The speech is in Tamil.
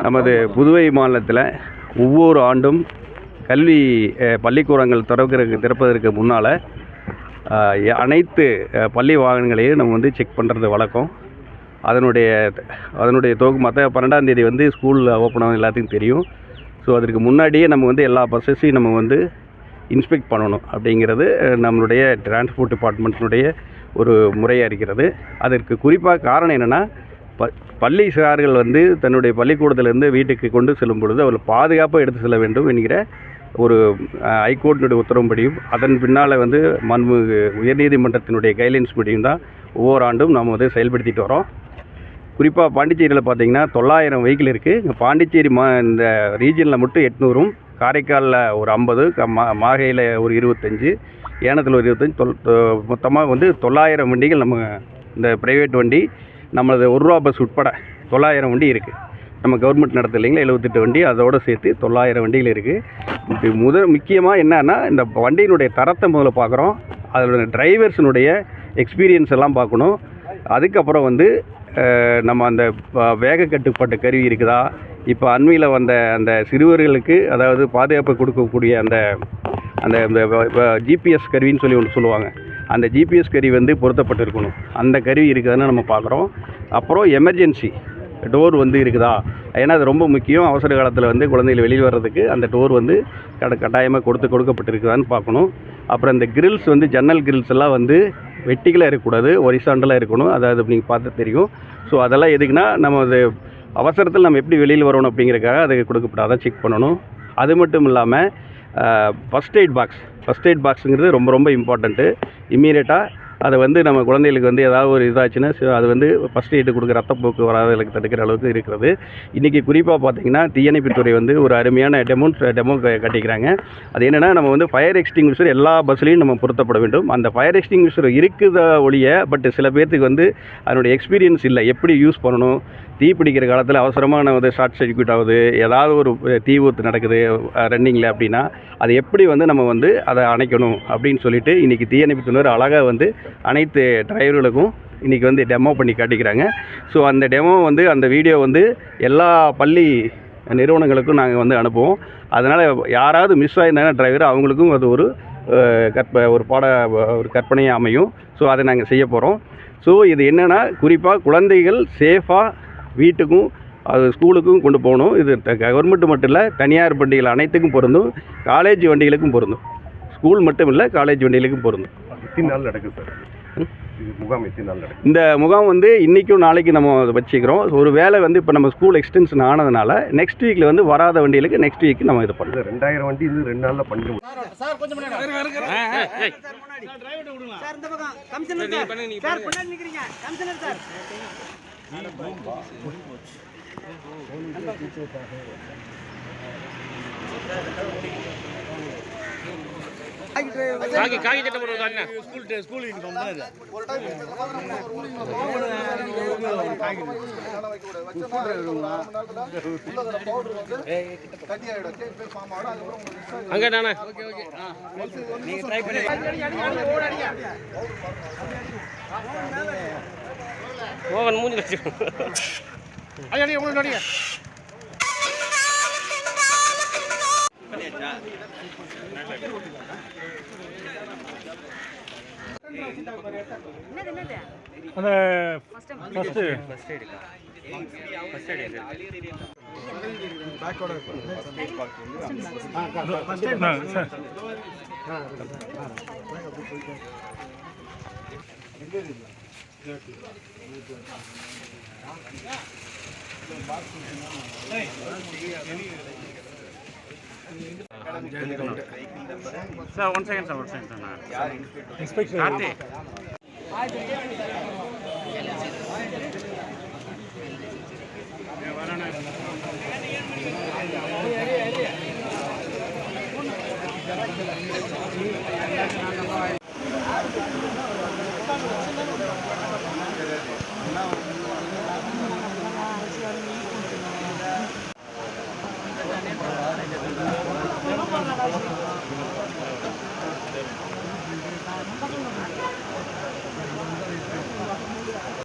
நமது புதுவை மாநிலத்தில் ஒவ்வொரு ஆண்டும் கல்வி பள்ளிக்கூடங்கள் திறப்பதற்கு முன்னால் அனைத்து பள்ளி வாகனங்களையும் நம்ம வந்து செக் பண்ணுறது வழக்கம். அதனுடைய மற்ற 12ஆம் தேதி வந்து ஸ்கூல் ஓப்பன் ஆகும் எல்லாத்துக்கும் தெரியும். ஸோ அதற்கு முன்னாடியே நம்ம வந்து எல்லா பஸ்ஸஸையும் நம்ம வந்து இன்ஸ்பெக்ட் பண்ணணும் அப்படிங்கிறது நம்மளுடைய டிரான்ஸ்போர்ட் டிபார்ட்மெண்ட்டினுடைய ஒரு முறையாக இருக்கிறது. அதற்கு குறிப்பாக காரணம் என்னென்னா, பள்ளி சார்கள் வந்து தன்னுடைய பள்ளிக்கூடத்திலேருந்து வீட்டுக்கு கொண்டு செல்லும் பொழுது அவர்கள் பாதுகாப்பாக எடுத்து செல்ல வேண்டும் என்கிற ஒரு ஹைகோர்ட்டினுடைய உத்தரவுப்படியும் அதன் பின்னால் வந்து உயர்நீதிமன்றத்தினுடைய கைட்லைன்ஸ் படியும் தான் ஒவ்வொரு ஆண்டும் நாம் வந்து செயல்படுத்திட்டு வரோம். குறிப்பாக பாண்டிச்சேரியில் பார்த்திங்கன்னா 900 வெஹிக்கிள் இருக்குது. இங்கே பாண்டிச்சேரி இந்த ரீஜனில் மட்டும் 800, காரைக்காலில் ஒரு 50, மாஹையில் ஒரு 25, ஏனத்தில் ஒரு 25, மொத்தமாக வந்து 900 வண்டிகள் நம்ம இந்த ப்ரைவேட் வண்டி நம்மளது 1 ரூபா பஸ் உட்பட 900 வண்டி இருக்குது. நம்ம கவர்மெண்ட் நடத்த இல்லைங்களா, 78 வண்டி, அதோடு சேர்த்து 900 வண்டிகள் இருக்குது. இது முக்கியமாக என்னன்னா, இந்த வண்டியினுடைய தரத்தை முதல்ல பார்க்குறோம். அதோட டிரைவர்ஸினுடைய எக்ஸ்பீரியன்ஸ் எல்லாம் பார்க்கணும். அதுக்கப்புறம் வந்து நம்ம அந்த வேக கட்டுப்பாட்டு கருவி இருக்குதா, இப்போ அண்மையில் வந்த அந்த சிறுவர்களுக்கு அதாவது பாதுகாப்பு கொடுக்கக்கூடிய அந்த ஜிபிஎஸ் கருவின்னு சொல்லி ஒன்று சொல்லுவாங்க. அந்த ஜிபிஎஸ் கருவி வந்து பொருத்தப்பட்டிருக்கணும். அந்த கருவி இருக்குதுன்னு நம்ம பார்க்குறோம். அப்புறம் எமர்ஜென்சி டோர் வந்து இருக்குதா, ஏன்னா அது ரொம்ப முக்கியம். அவசர காலத்தில் வந்து குழந்தைகள் வெளியில் வர்றதுக்கு அந்த டோர் வந்து கட்டாயமாக கொடுக்கப்பட்டிருக்குதான்னு பார்க்கணும். அப்புறம் இந்த கிரில்ஸ் வந்து ஜன்னல் கிரில்ஸ் எல்லாம் வந்து வெட்டிகளாக இருக்கக்கூடாது, ஹொரிசாண்டலாக இருக்கணும். அதாவது நீங்கள் பார்த்து தெரியும். ஸோ அதெல்லாம் எதுக்குன்னா, நம்ம அது அவசரத்தில் நம்ம எப்படி வெளியில் வரணும் அப்படிங்கிறக்காக அதை கொடுக்கப்படாதான் செக் பண்ணணும். அது மட்டும் இல்லாமல் ஃபஸ்ட் எய்ட் பாக்ஸுங்கிறது ரொம்ப ரொம்ப இம்பார்ட்டண்ட்டு. இம்மீடியட்டாக அதை வந்து நம்ம குழந்தைகளுக்கு வந்து ஏதாவது ஒரு இதாச்சுன்னா அது வந்து ஃபஸ்ட் எய்டு கொடுக்குற ரத்தப்போக்கு வராதலுக்கு தடுக்கிற அளவுக்கு இருக்கிறது. இன்றைக்கி குறிப்பாக பார்த்திங்கன்னா தீயணைப்புத்துறை வந்து ஒரு அருமையான டெமோ கட்டிக்கிறாங்க. அது என்னென்னா, நம்ம வந்து ஃபயர் எக்ஸ்டிங்விஷர் எல்லா பஸ்லேயும் நம்ம பொருத்தப்பட வேண்டும். அந்த ஃபயர் எக்ஸ்டிங்விஷர் இருக்குதா ஒழிய, பட் சில பேர்த்துக்கு வந்து அதனுடைய எக்ஸ்பீரியன்ஸ் இல்லை, எப்படி யூஸ் பண்ணணும். தீ பிடிக்கிற காலத்தில் அவசரமாக வந்து ஷார்ட் சர்க்யூட் ஆகுது, ஏதாவது ஒரு தீ விபத்து நடக்குது ரன்னிங்கில் அப்படின்னா, அது எப்படி வந்து நம்ம வந்து அதை அணைக்கணும் அப்படின்னு சொல்லிட்டு இன்றைக்கி தீயணைப்புத்துறை அழகாக வந்து அனைத்து டிரைவர்களுக்கும் இன்றைக்கி வந்து டெமோ பண்ணி காட்டிக்கிறாங்க. ஸோ அந்த டெமோ வந்து அந்த வீடியோ வந்து எல்லா பள்ளி நிறுவனங்களுக்கும் நாங்கள் வந்து அனுப்புவோம். அதனால் யாராவது மிஸ் ஆகியிருந்தாங்கன்னா டிரைவர், அவங்களுக்கும் அது ஒரு கற்பனையாக அமையும். ஸோ அதை நாங்கள் செய்ய போகிறோம். ஸோ இது என்னென்னா, குறிப்பாக குழந்தைகள் சேஃபாக வீட்டுக்கும் அது ஸ்கூலுக்கும் கொண்டு போகணும். இது கவர்மெண்ட் மட்டும் இல்லை, தனியார் வண்டிகள் அனைத்துக்கும் பொருந்தும், காலேஜ் வண்டிகளுக்கும் பொருந்தும். ஸ்கூல் மட்டும் இல்லை, காலேஜ் வண்டிகளுக்கும் பொருந்தும். எத்தனை நாள் நடக்குது சார் இது முகாம்? எத்தனை நாள் நடக்குது இந்த முகாம்? வந்து இன்றைக்கும் நாளைக்கு நம்ம வச்சுக்கிறோம். ஒரு வேளை வந்து இப்போ நம்ம ஸ்கூல் எக்ஸ்டென்ஷன் ஆனதுனால நெக்ஸ்ட் வீக்கில் வந்து வராத வண்டிகளுக்கு நெக்ஸ்ட் வீக் நம்ம இது பண்ணுறோம். 2000 வண்டி இது 2 நாளில் பண்ணிடுவோம். காகி சட்டை போடுறதா ஸ்கூல் யூனிஃபார்ம் தான் இது. அங்க நானா நீங்க ட்ரை பண்ணி ஓவன் மூஞ்சி வச்சு அடி உங்களுக்கு அடிங்க. அந்த ஃபர்ஸ்ட் எய்ட் பேக்கோட Sir, one second, sir. Inspection.